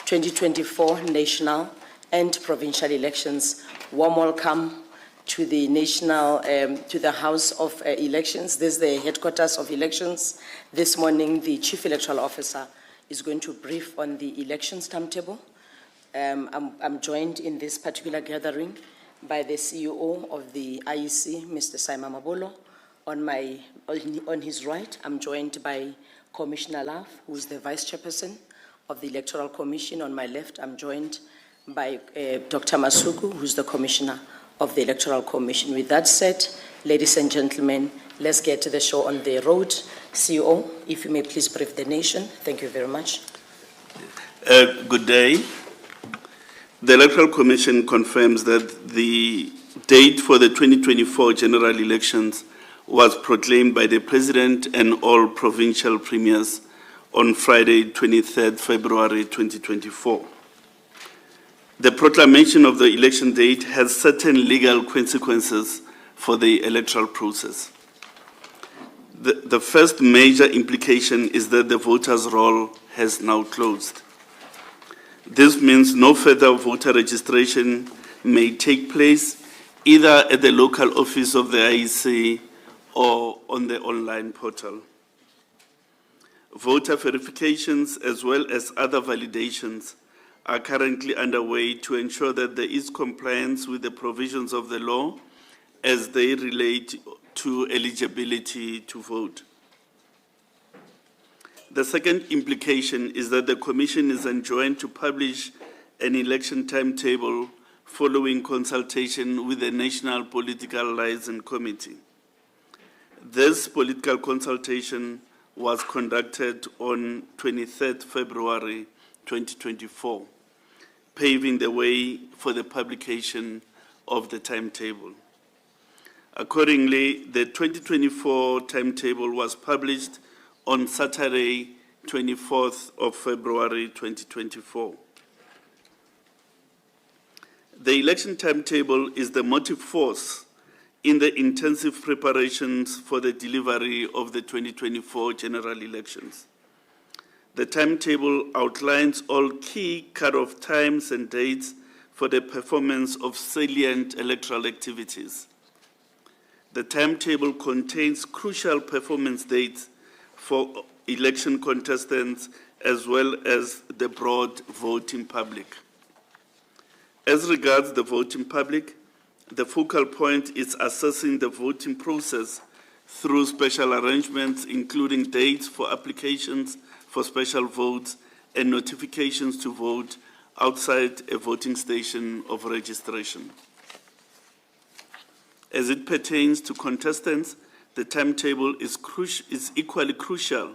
2024 national and provincial elections. Warm welcome to the to the House of Elections. This is the headquarters of elections. This morning, the Chief Electoral Officer is going to brief on the elections timetable. I'm joined in this particular gathering by the CEO of the IEC, Mr. Simon Mabolo. On his right, I'm joined by Commissioner Love, who is the Vice Chairperson of the Electoral Commission. On my left, I'm joined by Dr. Masuku, who's the Commissioner of the Electoral Commission. With that said, ladies and gentlemen, let's get to the show on the road. CEO, if you may please brief the nation. Thank you very much. Good day. The Electoral Commission confirms that the date for the 2024 general elections was proclaimed by the President and all provincial premiers on Friday, 23rd February 2024. The proclamation of the election date has certain legal consequences for the electoral process. The first major implication is that the voters' roll has now closed. This means no further voter registration may take place either at the local office of the IEC or on the online portal. Voter verifications as well as other validations are currently underway to ensure that there is compliance with the provisions of the law as they relate to eligibility to vote. The second implication is that the Commission is enjoined to publish an election timetable following consultation with the National Political Liaison Committee. This political consultation was conducted on 23rd February 2024, paving the way for the publication of the timetable. Accordingly, the 2024 timetable was published on Saturday, 24th of February 2024. The election timetable is the motive force in the intensive preparations for the delivery of the 2024 general elections. The timetable outlines all key cut-off times and dates for the performance of salient electoral activities. The timetable contains crucial performance dates for election contestants as well as the broad voting public. As regards the voting public, the focal point is assessing the voting process through special arrangements, including dates for applications for special votes and notifications to vote outside a voting station of registration. As it pertains to contestants, the timetable is equally crucial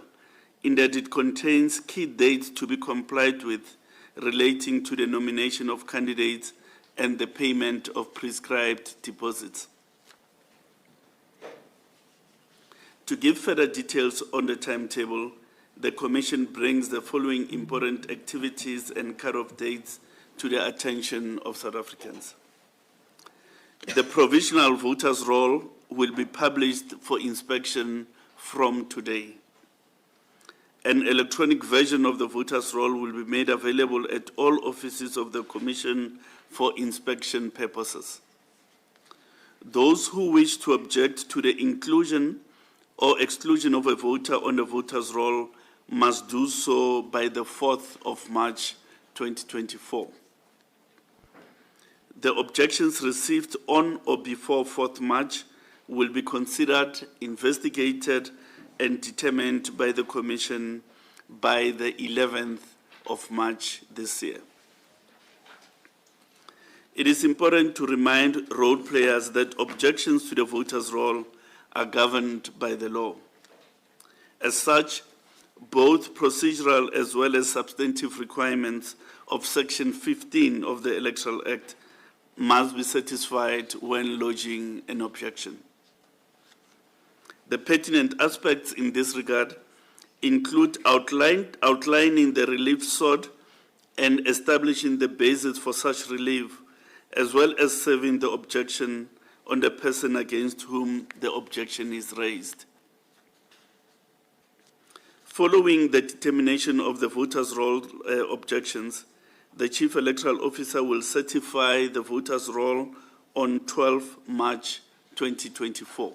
in that it contains key dates to be complied with relating to the nomination of candidates and the payment of prescribed deposits. To give further details on the timetable, the Commission brings the following important activities and cut-off dates to the attention of South Africans. The provisional voters' roll will be published for inspection from today. An electronic version of the voters' roll will be made available at all offices of the Commission for inspection purposes. Those who wish to object to the inclusion or exclusion of a voter on the voters' roll must do so by the 4th of March 2024. The objections received on or before 4th March will be considered, investigated, and determined by the Commission by the 11th of March this year. It is important to remind role players that objections to the voters' roll are governed by the law. As such, both procedural as well as substantive requirements of Section 15 of the Electoral Act must be satisfied when lodging an objection. The pertinent aspects in this regard include outlining the relief sought and establishing the basis for such relief, as well as serving the objection on the person against whom the objection is raised. Following the determination of the voters' roll objections, The Chief Electoral Officer will certify the voters' roll on 12 March 2024.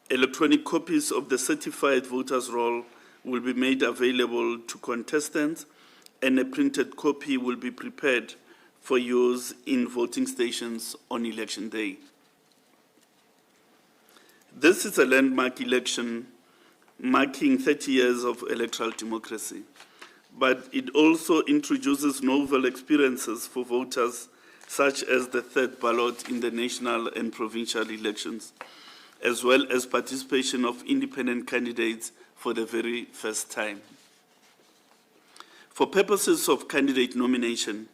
Electronic copies of the certified voters' roll will be made available to contestants, and a printed copy will be prepared for use in voting stations on election day. This is a landmark election marking 30 years of electoral democracy, but it also introduces novel experiences for voters, such as the third ballot in the national and provincial elections, as well as participation of independent candidates for the very first time. For purposes of candidate nomination,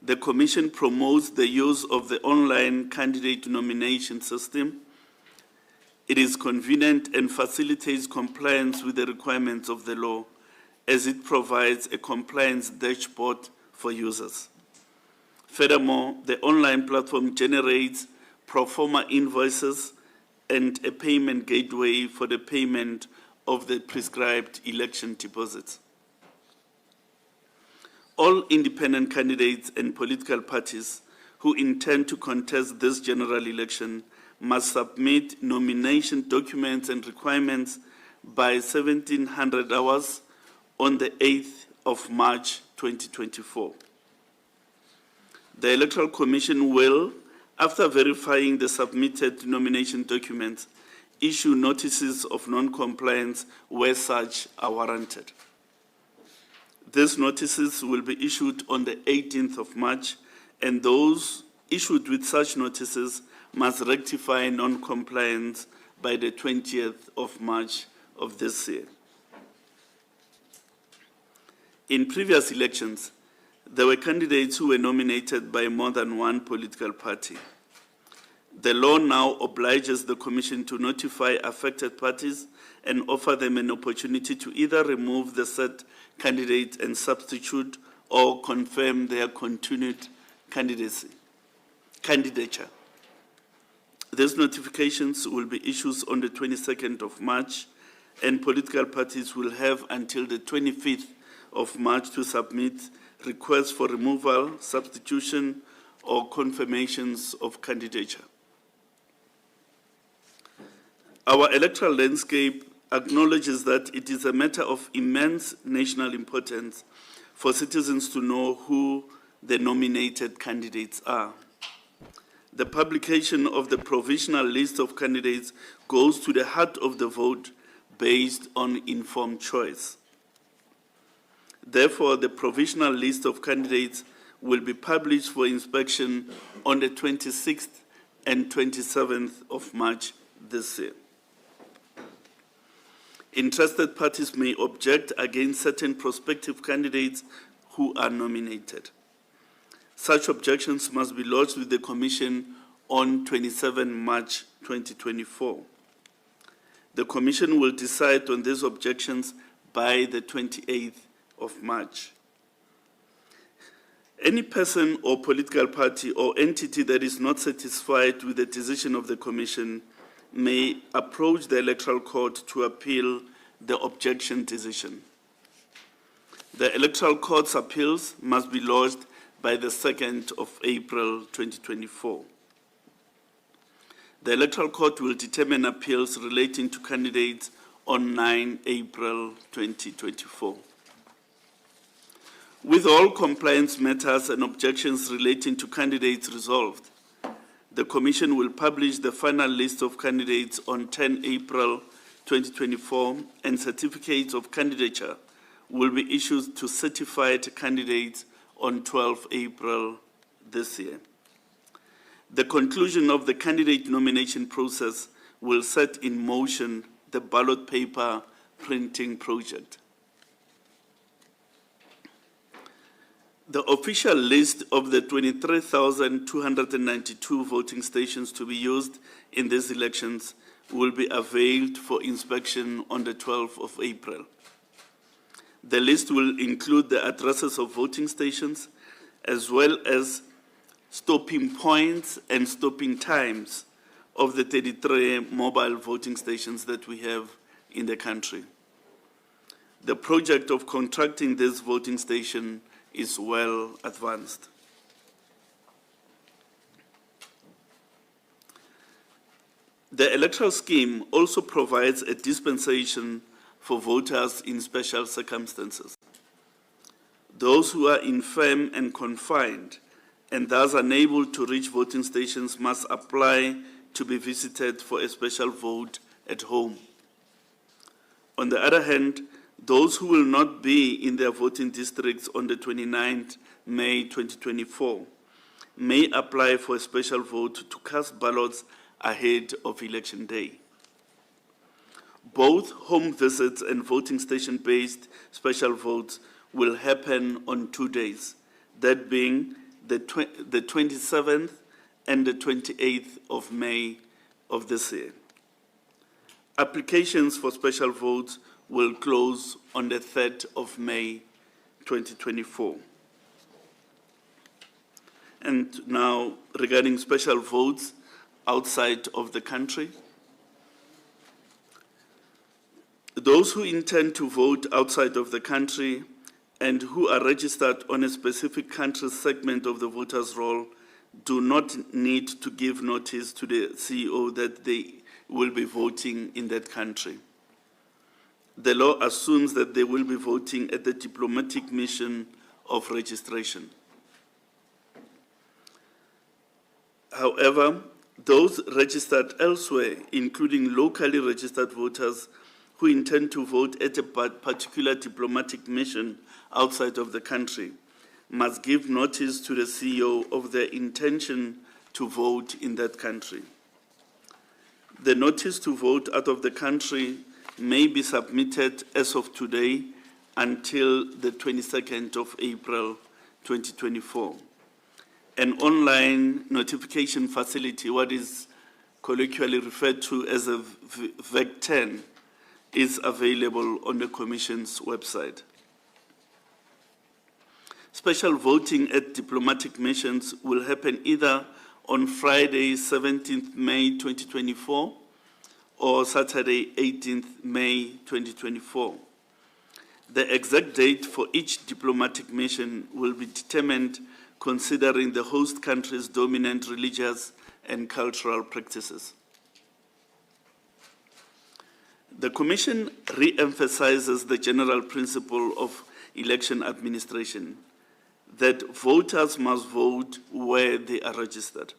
the Commission promotes the use of the online candidate nomination system. It is convenient and facilitates compliance with the requirements of the law, as it provides a compliance dashboard for users. Furthermore, the online platform generates pro forma invoices and a payment gateway for the payment of the prescribed election deposits. All independent candidates and political parties who intend to contest this general election must submit nomination documents and requirements by 1700 hours on the 8th of March 2024. The Electoral Commission will, after verifying the submitted nomination documents, issue notices of non-compliance where such are warranted. These notices will be issued on the 18th of March, and those issued with such notices must rectify non-compliance by the 20th of March of this year. In previous elections, there were candidates who were nominated by more than one political party. The law now obliges the Commission to notify affected parties and offer them an opportunity to either remove the said candidate and substitute or confirm their continued candidature. These notifications will be issued on the 22nd of March, and political parties will have until the 25th of March to submit requests for removal, substitution, or confirmations of candidature. Our electoral landscape acknowledges that it is a matter of immense national importance for citizens to know who the nominated candidates are. The publication of the provisional list of candidates goes to the heart of the vote based on informed choice. Therefore, the provisional list of candidates will be published for inspection on the 26th and 27th of March this year. Interested parties may object against certain prospective candidates who are nominated. Such objections must be lodged with the Commission on 27 March 2024. The Commission will decide on these objections by the 28th of March. Any person or political party or entity that is not satisfied with the decision of the Commission may approach the Electoral Court to appeal the objection decision. The Electoral Court's appeals must be lodged by the 2nd of April 2024. The Electoral Court will determine appeals relating to candidates on 9 April 2024. With all compliance matters and objections relating to candidates resolved, the Commission will publish the final list of candidates on 10 April 2024, and certificates of candidature will be issued to certified candidates on 12 April this year. The conclusion of the candidate nomination process will set in motion the ballot paper printing project. The official list of the 23,292 voting stations to be used in these elections will be availed for inspection on the 12th of April. The list will include the addresses of voting stations, as well as stopping points and stopping times of the 33 mobile voting stations that we have in the country. The project of contracting this voting station is well advanced. The electoral scheme also provides a dispensation for voters in special circumstances. Those who are infirm and confined and thus unable to reach voting stations must apply to be visited for a special vote at home. On the other hand, those who will not be in their voting districts on the 29th May 2024 may apply for a special vote to cast ballots ahead of Election Day. Both home visits and voting station-based special votes will happen on 2 days, that being the 27th and the 28th of May of this year. Applications for special votes will close on the 3rd of May 2024. And now, regarding special votes outside of the country, those who intend to vote outside of the country and who are registered on a specific country segment of the voters' roll do not need to give notice to the CEO that they will be voting in that country. The law assumes that they will be voting at the diplomatic mission of registration. However, those registered elsewhere, including locally registered voters who intend to vote at a particular diplomatic mission outside of the country, must give notice to the CEO of their intention to vote in that country. The notice to vote out of the country may be submitted as of today until the 22nd of April 2024. An online notification facility, what is colloquially referred to as a VEC-10, is available on the Commission's website. Special voting at diplomatic missions will happen either on Friday, 17th May 2024, or Saturday, 18th May 2024. The exact date for each diplomatic mission will be determined considering the host country's dominant religious and cultural practices. The Commission re-emphasizes the general principle of election administration, that voters must vote where they are registered.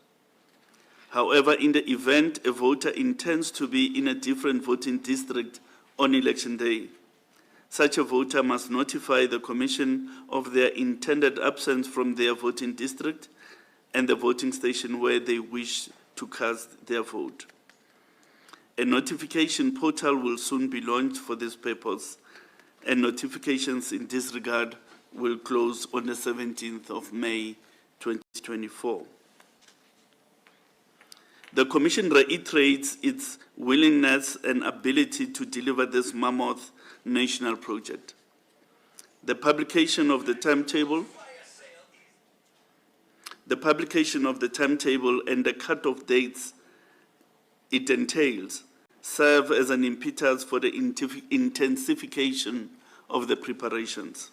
However, in the event a voter intends to be in a different voting district on election day, such a voter must notify the Commission of their intended absence from their voting district and the voting station where they wish to cast their vote. A notification portal will soon be launched for this purpose, and notifications in this regard will close on the 17th of May 2024. The Commission reiterates its willingness and ability to deliver this mammoth national project. The publication of the timetable and the cut-off dates it entails serve as an impetus for the intensification of the preparations.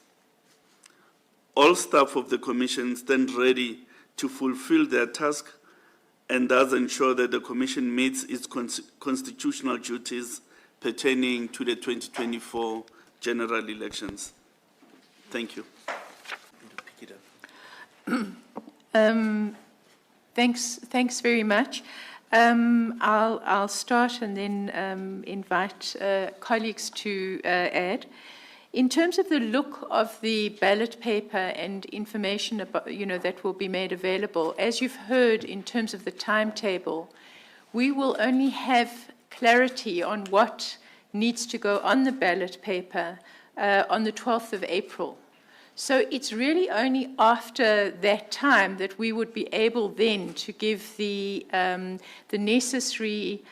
All staff of the Commission stand ready to fulfill their task and thus ensure that the Commission meets its constitutional duties pertaining to the 2024 general elections. Thank you. Thanks very much. I'll start and then invite colleagues to add. In terms of the look of the ballot paper and information about, that will be made available, as you've heard in terms of the timetable, we will only have clarity on what needs to go on the ballot paper on the 12th of April. So it's really only after that time that we would be able then to give the necessary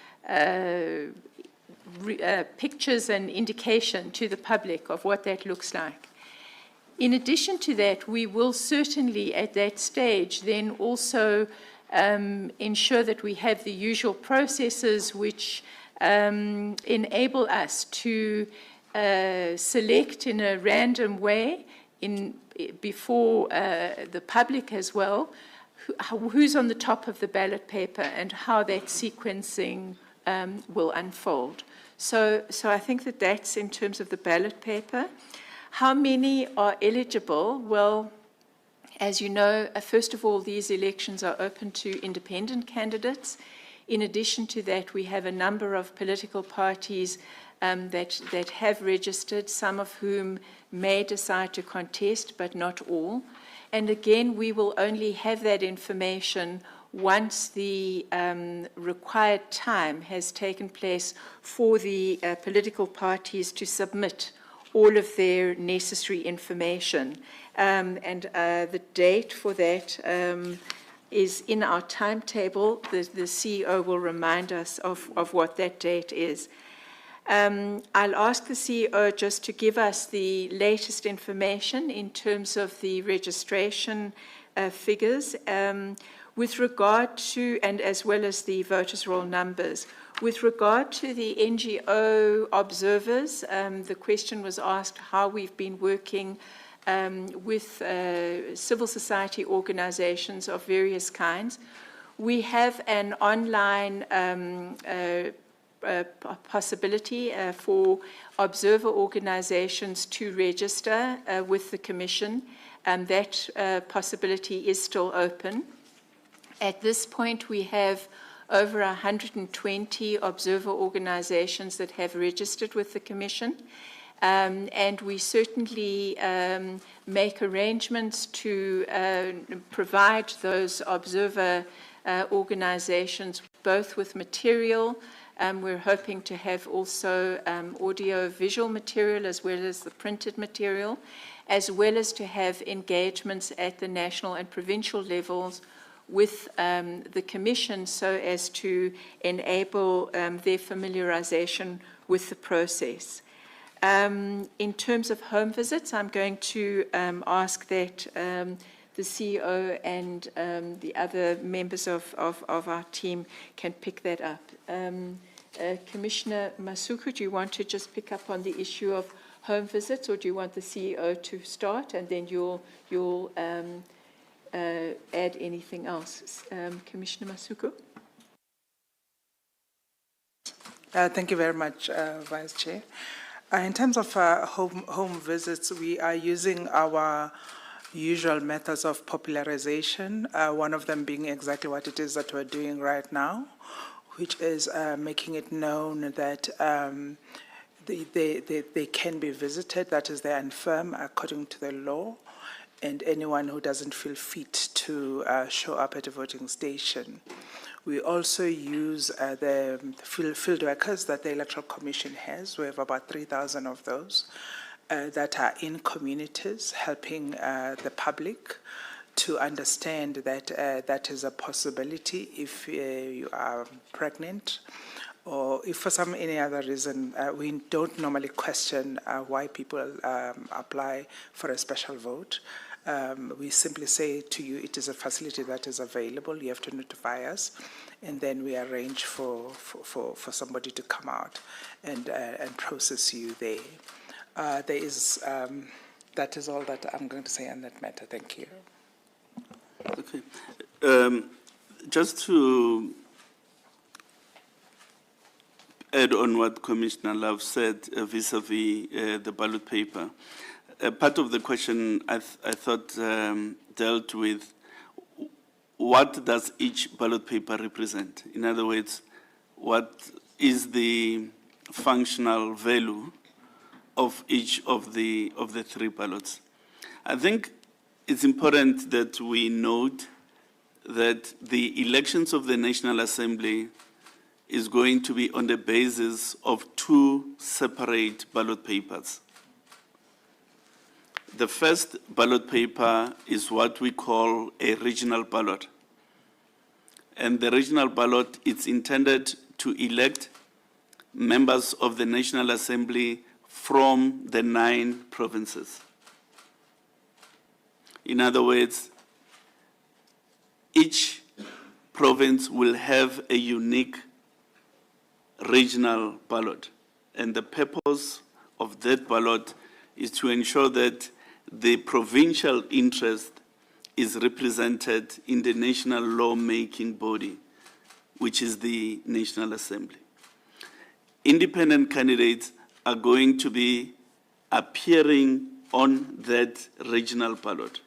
pictures and indication to the public of what that looks like. In addition to that, we will certainly at that stage then also ensure that we have the usual processes which enable us to select in a random way before the public as well, who's on the top of the ballot paper and how that sequencing will unfold. So I think that that's in terms of the ballot paper. How many are eligible? Well, as you know, first of all, these elections are open to independent candidates. In addition to that, we have a number of political parties that have registered, some of whom may decide to contest, but not all. And again, we will only have that information once the required time has taken place for the political parties to submit all of their necessary information. The date for that is in our timetable. The CEO will remind us of what that date is. I'll ask the CEO just to give us the latest information in terms of the registration figures with regard to, and as well as the voters' roll numbers. With regard to the NGO observers, the question was asked how we've been working with civil society organizations of various kinds. We have an online possibility for observer organizations to register with the Commission. That possibility is still open. At this point, we have over 120 observer organizations that have registered with the Commission. And we certainly make arrangements to provide those observer organizations both with material. We're hoping to have also audio-visual material as well as the printed material, as well as to have engagements at the national and provincial levels with the Commission so as to enable their familiarization with the process. In terms of home visits, I'm going to ask that the CEO and the other members of our team can pick that up. Commissioner Masuku, do you want to just pick up on the issue of home visits, or do you want the CEO to start and then you'll add anything else? Commissioner Masuku? Thank you very much, Vice Chair. In terms of home visits, we are using our usual methods of popularization, one of them being exactly what it is that we're doing right now, which is making it known that they can be visited, that is, they're infirm according to the law, and anyone who doesn't feel fit to show up at a voting station. We also use the field workers that the Electoral Commission has. We have about 3,000 of those that are in communities helping the public to understand that that is a possibility if you are pregnant, or if for any other reason. We don't normally question why people apply for a special vote. We simply say to you, it is a facility that is available, you have to notify us, and then we arrange for somebody to come out and process you there. That is all that I'm going to say on that matter. Thank you. Okay. Just to add on what Commissioner Love said vis-a-vis the ballot paper, part of the question I thought dealt with what does each ballot paper represent? In other words, what is the functional value of each of the three ballots? I think it's important that we note that the elections of the National Assembly is going to be on the basis of two separate ballot papers. The first ballot paper is what we call a regional ballot. And the regional ballot is intended to elect members of the National Assembly from the 9 provinces. In other words, each province will have a unique regional ballot. And the purpose of that ballot is to ensure that the provincial interest is represented in the national lawmaking body, which is the National Assembly. Independent candidates are going to be appearing on that regional ballot.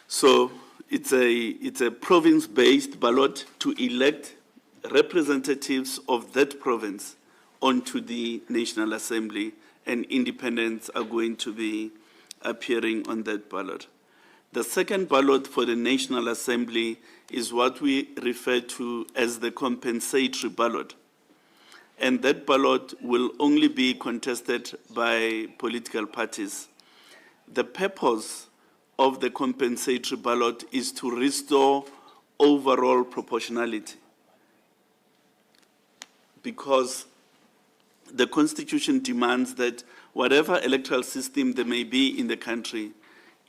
So it's a province-based ballot to elect representatives of that province onto the National Assembly, and independents are going to be appearing on that ballot. The second ballot for the National Assembly is what we refer to as the compensatory ballot. And that ballot will only be contested by political parties. The purpose of the compensatory ballot is to restore overall proportionality, because the Constitution demands that whatever electoral system there may be in the country,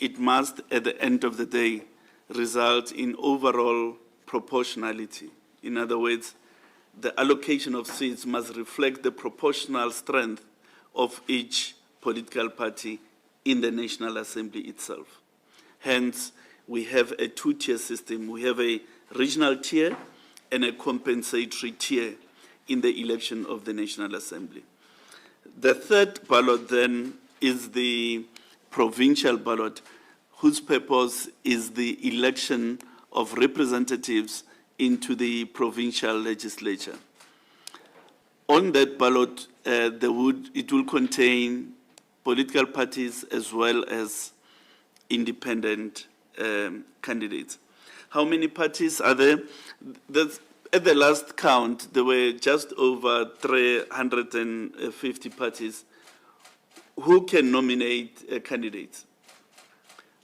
it must, at the end of the day, result in overall proportionality. In other words, the allocation of seats must reflect the proportional strength of each political party in the National Assembly itself. Hence, we have a two-tier system. We have a regional tier and a compensatory tier in the election of the National Assembly. The third ballot then is the provincial ballot, whose purpose is the election of representatives into the provincial legislature. On that ballot, it will contain political parties as well as independent candidates. How many parties are there? At the last count, there were just over 350 parties who can nominate candidates.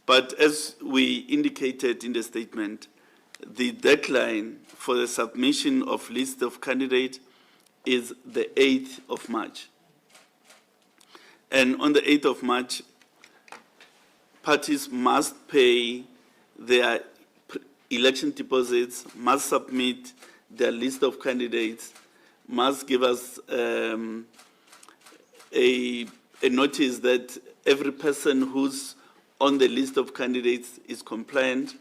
But as we indicated in the statement, the deadline for the submission of list of candidates is the 8th of March. And on the 8th of March, parties must pay their election deposits, must submit their list of candidates, must give us a notice that every person who's on the list of candidates is compliant,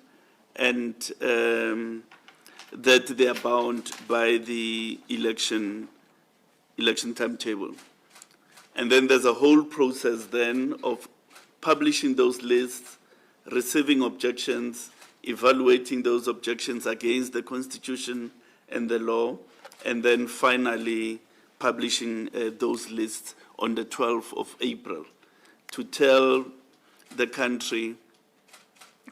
and that they are bound by the election timetable. And then there's a whole process then of publishing those lists, receiving objections, evaluating those objections against the Constitution and the law, and then finally publishing those lists on the 12th of April to tell the country,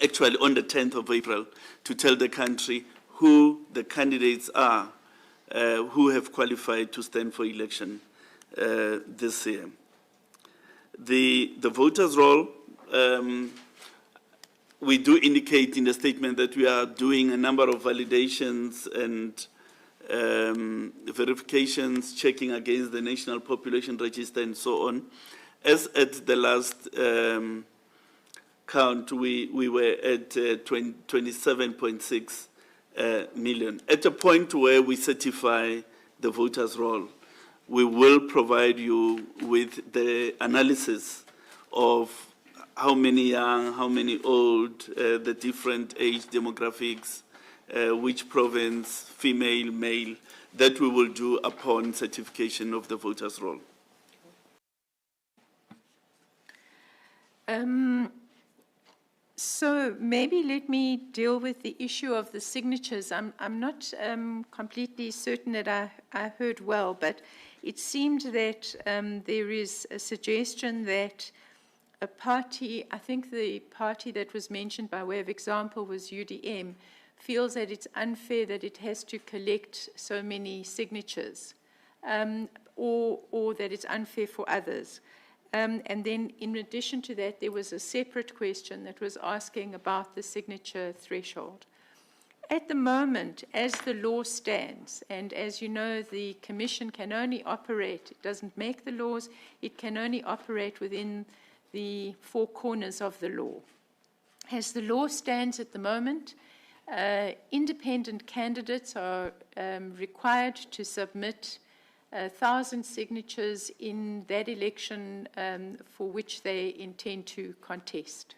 actually on the 10th of April, to tell the country who the candidates are who have qualified to stand for election this year. The voters' roll, we do indicate in the statement that we are doing a number of validations and verifications, checking against the National Population Register and so on. As at the last count, we were at 27.6 million. At a point where we certify the voters' roll, we will provide you with the analysis of how many young, how many old, the different age demographics, which province, female, male, that we will do upon certification of the voters' roll. So maybe let me deal with the issue of the signatures. I'm not completely certain that I heard well, but it seemed that there is a suggestion that a party, I think the party that was mentioned by way of example was UDM, feels that it's unfair that it has to collect so many signatures, or that it's unfair for others. And then in addition to that, there was a separate question that was asking about the signature threshold. At the moment, as the law stands, and as you know, the Commission can only operate, it doesn't make the laws, it can only operate within the four corners of the law. As the law stands at the moment, independent candidates are required to submit 1,000 signatures in that election for which they intend to contest.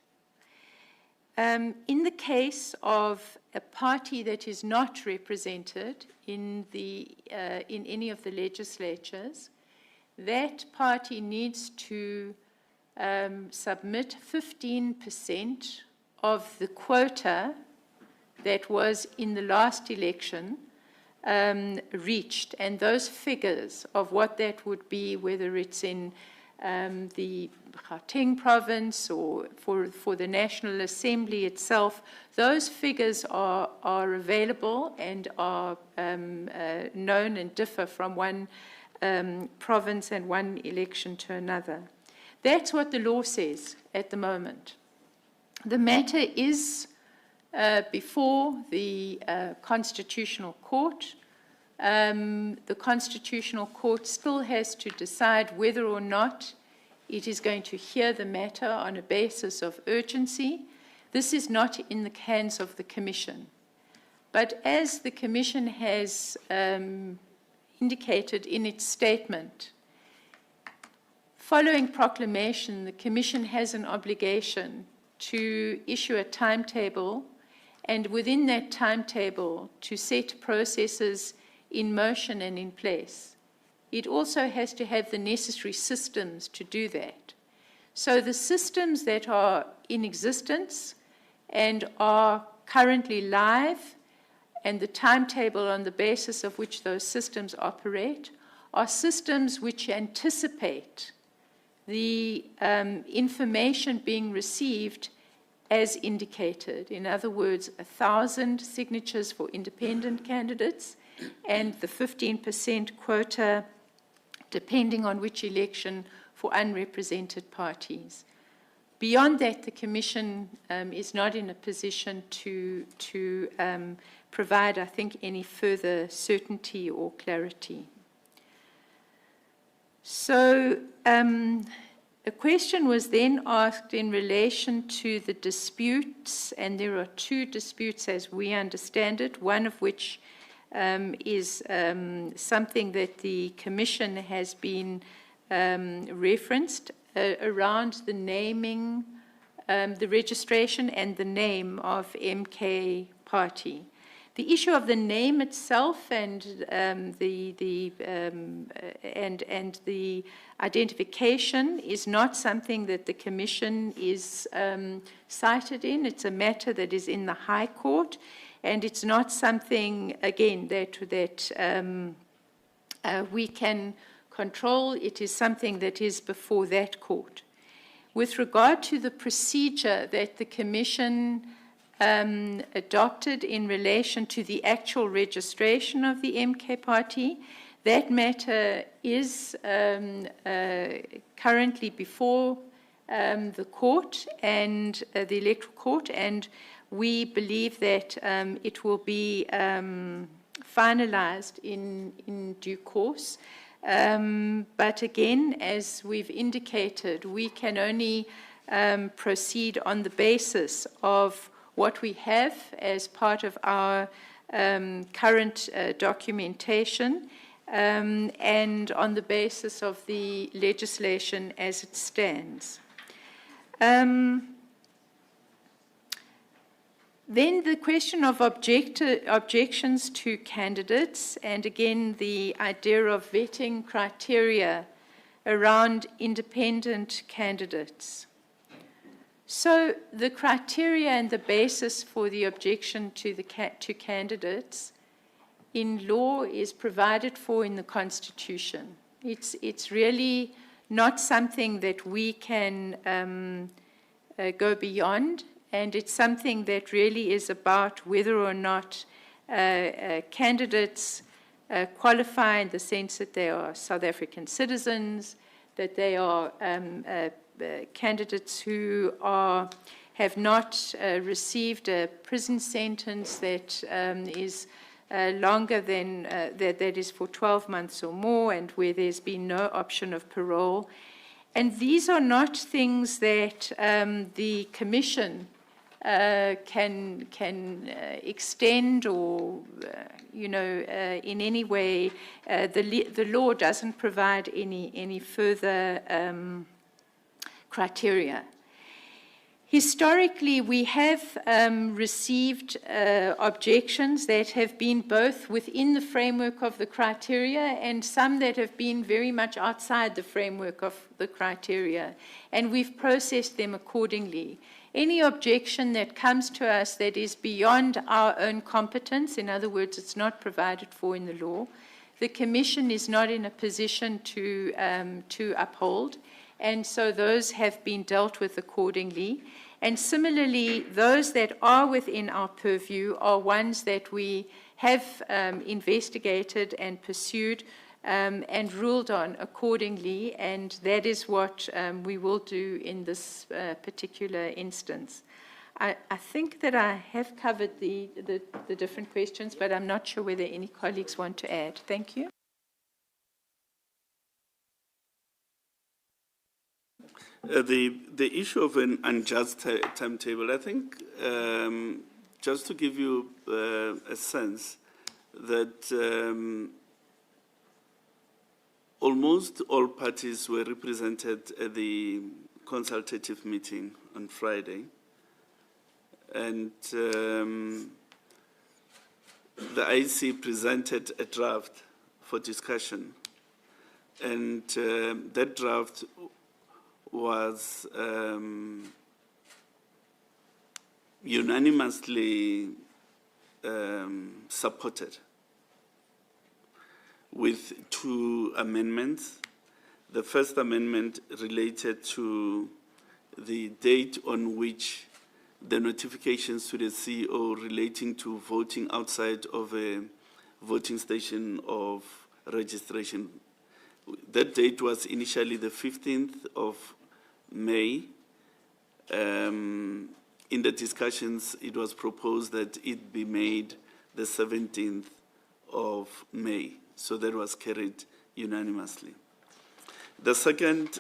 In the case of a party that is not represented in any of the legislatures, that party needs to submit 15% of the quota that was in the last election reached, and those figures of what that would be, whether it's in the Gauteng province or for the National Assembly itself, those figures are available and are known and differ from one province and one election to another. That's what the law says at the moment. The matter is before the Constitutional Court. The Constitutional Court still has to decide whether or not it is going to hear the matter on a basis of urgency. This is not in the hands of the Commission. But as the Commission has indicated in its statement, following proclamation, the Commission has an obligation to issue a timetable, and within that timetable to set processes in motion and in place. It also has to have the necessary systems to do that. So the systems that are in existence and are currently live, and the timetable on the basis of which those systems operate, are systems which anticipate the information being received as indicated. In other words, 1,000 signatures for independent candidates and the 15% quota, depending on which election, for unrepresented parties. Beyond that, the Commission is not in a position to provide, I think, any further certainty or clarity. So a question was then asked in relation to the disputes, and there are two disputes as we understand it, one of which is something that the Commission has been referenced around the naming, the registration and the name of MK Party. The issue of the name itself and the identification is not something that the Commission is cited in. It's a matter that is in the High Court, and it's not something, again, that we can control. It is something that is before that court. With regard to the procedure that the Commission adopted in relation to the actual registration of the MK Party, that matter is currently before the court and the Electoral Court, and we believe that it will be finalized in due course. But again, as we've indicated, we can only proceed on the basis of what we have as part of our current documentation and on the basis of the legislation as it stands. Then the question of objections to candidates, and again the idea of vetting criteria around independent candidates. So the criteria and the basis for the objection to candidates in law is provided for in the Constitution. It's really not something that we can go beyond. And it's something that really is about whether or not candidates qualify in the sense that they are South African citizens, that they are candidates who have not received a prison sentence that is longer than, that is for 12 months or more, and where there's been no option of parole. And these are not things that the Commission can extend or, in any way, the law doesn't provide any further criteria. Historically, we have received objections that have been both within the framework of the criteria and some that have been very much outside the framework of the criteria, and we've processed them accordingly. Any objection that comes to us that is beyond our own competence, in other words, it's not provided for in the law, the Commission is not in a position to uphold, and so those have been dealt with accordingly. And similarly, those that are within our purview are ones that we have investigated and pursued and ruled on accordingly, and that is what we will do in this particular instance. I think that I have covered the different questions, but I'm not sure whether any colleagues want to add. Thank you. The issue of an unjust timetable, I think, just to give you a sense that almost all parties were represented at the consultative meeting on Friday, and the IEC presented a draft for discussion, and that draft was unanimously supported with 2 amendments. The first amendment related to the date on which the notifications to the CEO relating to voting outside of a voting station of registration. That date was initially the 15th of May. In the discussions, it was proposed that it be made the 17th of May. So that was carried unanimously. The second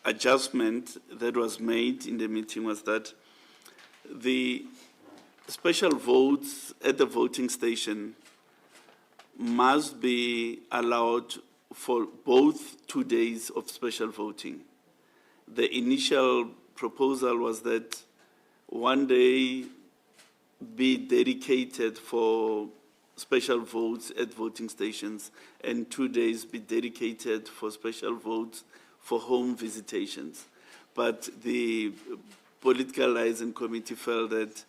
adjustment that was made in the meeting was that the special votes at the voting station must be allowed for both 2 days of special voting. The initial proposal was that 1 day be dedicated for special votes at voting stations and 2 days be dedicated for special votes for home visitations. But the political liaison committee felt that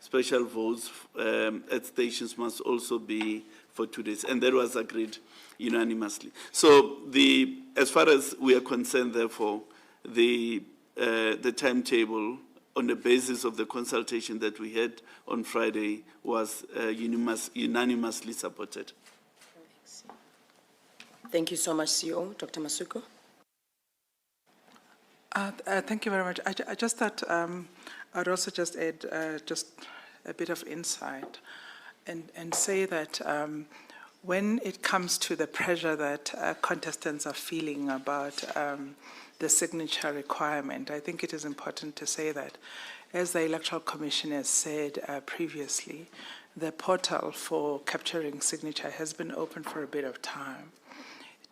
special votes at stations must also be for 2 days, and that was agreed unanimously. So as far as we are concerned, therefore, the timetable on the basis of the consultation that we had on Friday was unanimously supported. Thank you so much, CEO. Dr. Masuku. Thank you very much. I just thought I'd also just add just a bit of insight and say that when it comes to the pressure that contestants are feeling about the signature requirement, I think it is important to say that, as the Electoral Commission has said previously, the portal for capturing signature has been open for a bit of time.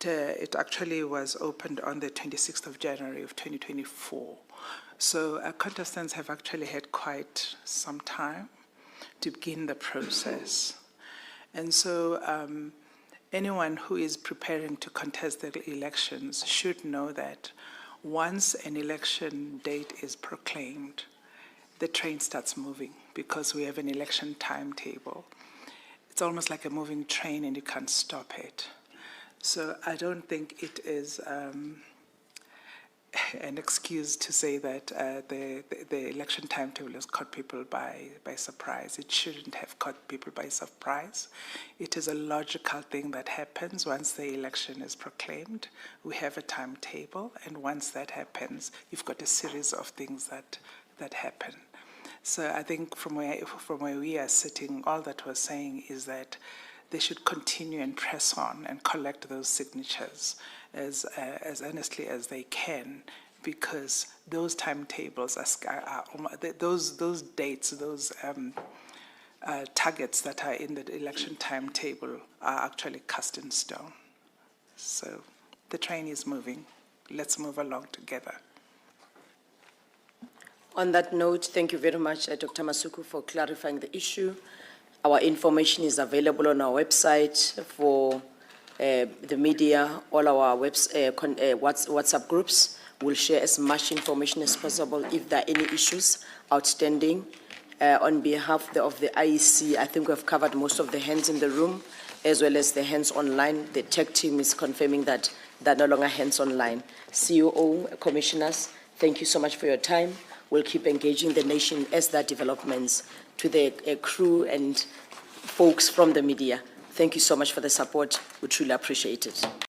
It actually was opened on the 26th of January of 2024. So contestants have actually had quite some time to begin the process. And so anyone who is preparing to contest the elections should know that once an election date is proclaimed, the train starts moving because we have an election timetable. It's almost like a moving train and you can't stop it. So I don't think it is an excuse to say that the election timetable has caught people by surprise. It shouldn't have caught people by surprise. It is a logical thing that happens once the election is proclaimed. We have a timetable, and once that happens, you've got a series of things that happen. So I think from where we are sitting, all that we're saying is that they should continue and press on and collect those signatures as earnestly as they can, because those timetables those dates, those targets that are in the election timetable are actually cast in stone. So the train is moving. Let's move along together. On that note, thank you very much, Dr. Masuku, for clarifying the issue. Our information is available on our website for the media, all our WhatsApp groups. We'll share as much information as possible if there are any issues outstanding. On behalf of the IEC, I think we've covered most of the hands in the room, as well as the hands online. The tech team is confirming that they're no longer hands online. COO, commissioners, thank you so much for your time. We'll keep engaging the nation as there are developments. To the crew and folks from the media, thank you so much for the support. We truly appreciate it.